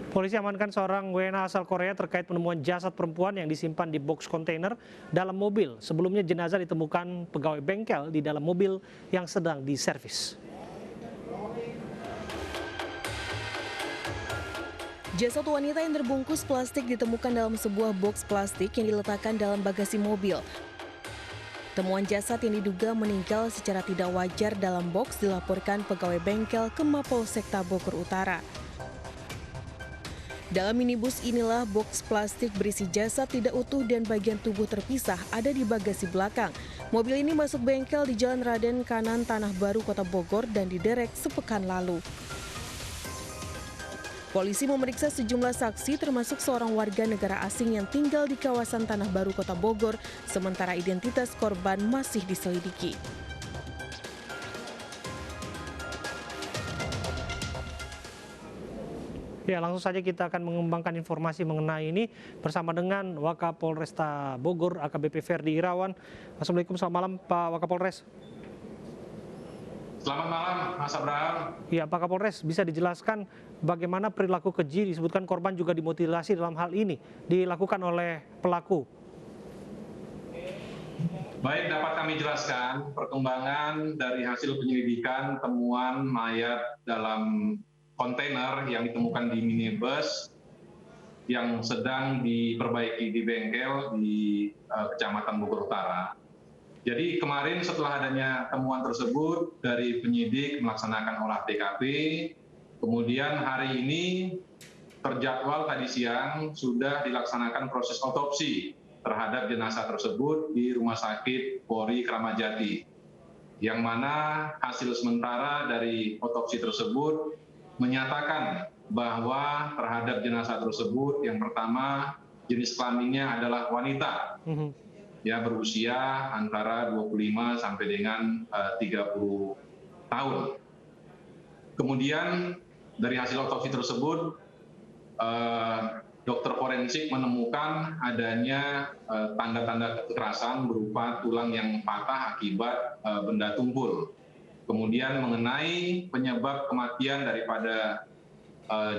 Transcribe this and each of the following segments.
Polisi amankan seorang WNA asal Korea terkait penemuan jasad perempuan yang disimpan di box kontainer dalam mobil. Sebelumnya jenazah ditemukan pegawai bengkel di dalam mobil yang sedang diservis. Jasad wanita yang terbungkus plastik ditemukan dalam sebuah box plastik yang diletakkan dalam bagasi mobil. Temuan jasad yang diduga meninggal secara tidak wajar dalam box dilaporkan pegawai bengkel ke Mapolsekta Bogor Utara. Dalam minibus inilah box plastik berisi jasad tidak utuh dan bagian tubuh terpisah ada di bagasi belakang. Mobil ini masuk bengkel di Jalan Raden Kanan, Tanah Baru, Kota Bogor dan diderek sepekan lalu. Polisi memeriksa sejumlah saksi termasuk seorang warga negara asing yang tinggal di kawasan Tanah Baru, Kota Bogor, sementara identitas korban masih diselidiki. Ya, langsung saja kita akan mengembangkan informasi mengenai ini bersama dengan Wakapolresta Bogor AKBP Ferdi Irawan. Assalamualaikum, selamat malam Pak Wakapolres. Selamat malam, Mas Abraham. Ya, Pak Kapolres, bisa dijelaskan bagaimana perilaku keji disebutkan korban juga dimutilasi dalam hal ini dilakukan oleh pelaku? Baik, dapat kami jelaskan perkembangan dari hasil penyelidikan temuan mayat dalam kontainer yang ditemukan di minibus yang sedang diperbaiki di bengkel di Kecamatan Bogor Utara. Jadi kemarin setelah adanya temuan tersebut dari penyidik melaksanakan olah TKP, kemudian hari ini terjadwal tadi siang sudah dilaksanakan proses otopsi terhadap jenazah tersebut di Rumah Sakit Polri Kramat Jati, yang mana hasil sementara dari otopsi tersebut menyatakan bahwa terhadap jenazah tersebut yang pertama jenis kelaminnya adalah wanita. Ya, berusia antara 25 sampai dengan 30 tahun. Kemudian dari hasil otopsi tersebut, dokter forensik menemukan adanya tanda-tanda kekerasan berupa tulang yang patah akibat benda tumpul. Kemudian mengenai penyebab kematian daripada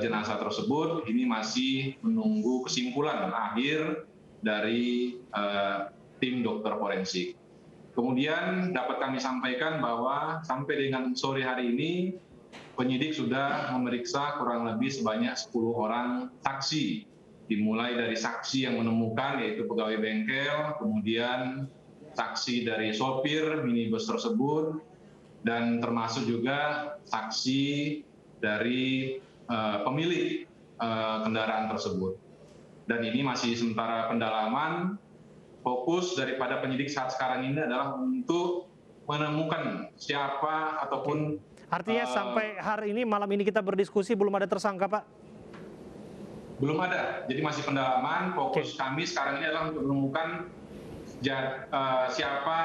jenazah tersebut, ini masih menunggu kesimpulan akhir dari tim dokter forensik. Kemudian dapat kami sampaikan bahwa sampai dengan sore hari ini penyidik sudah memeriksa kurang lebih sebanyak 10 orang saksi, dimulai dari saksi yang menemukan yaitu pegawai bengkel, kemudian saksi dari sopir minibus tersebut, dan termasuk juga saksi dari pemilik kendaraan tersebut. Dan ini masih sementara pendalaman. Fokus daripada penyidik saat sekarang ini adalah untuk menemukan siapa ataupun... Artinya sampai hari ini, malam ini kita berdiskusi, belum ada tersangka, Pak? Belum ada, jadi masih pendalaman. Fokus kami sekarang ini adalah untuk menemukan siapa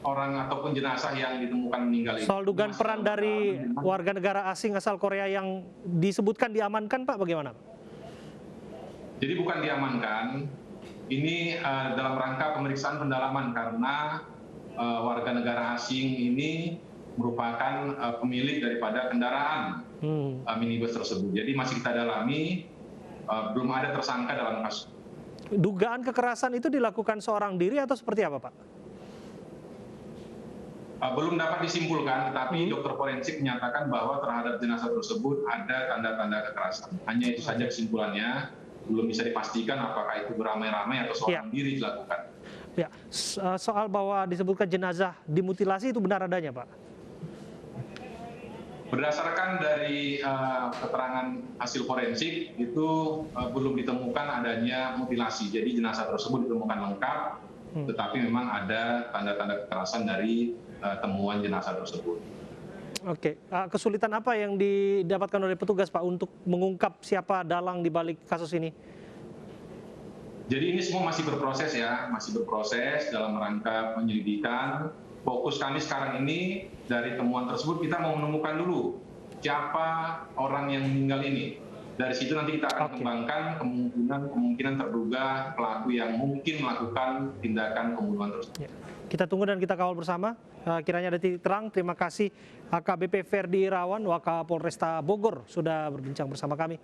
orang ataupun jenazah yang ditemukan meninggal ini. Soal dugaan peran dari warga negara asing asal Korea yang disebutkan diamankan, Pak, bagaimana? Jadi bukan diamankan. Ini dalam rangka pemeriksaan pendalaman karena warga negara asing ini merupakan pemilik daripada kendaraan minibus tersebut. Jadi masih kita dalami, belum ada tersangka dalam kasus. Dugaan kekerasan itu dilakukan seorang diri atau seperti apa, Pak? Belum dapat disimpulkan, tetapi dokter forensik menyatakan bahwa terhadap jenazah tersebut ada tanda-tanda kekerasan. Hanya itu saja kesimpulannya. Belum bisa dipastikan apakah itu beramai-ramai atau seorang diri dilakukan. Ya, soal bahwa disebutkan jenazah dimutilasi itu benar adanya, Pak? Berdasarkan dari keterangan hasil forensik itu belum ditemukan adanya mutilasi. Jadi jenazah tersebut ditemukan lengkap, tetapi memang ada tanda-tanda kekerasan dari temuan jenazah tersebut. Oke, kesulitan apa yang didapatkan oleh petugas, Pak, untuk mengungkap siapa dalang di balik kasus ini? Jadi ini semua masih berproses ya, masih berproses dalam rangka penyelidikan. Fokus kami sekarang ini dari temuan tersebut kita mau menemukan dulu siapa orang yang meninggal ini. Dari situ nanti kita akan kembangkan kemungkinan terduga pelaku yang mungkin melakukan tindakan pembunuhan tersebut. Ya. Kita tunggu dan kita kawal bersama. Kiranya ada titik terang. Terima kasih AKBP Ferdi Irawan, Wakapolresta Bogor, sudah berbincang bersama kami.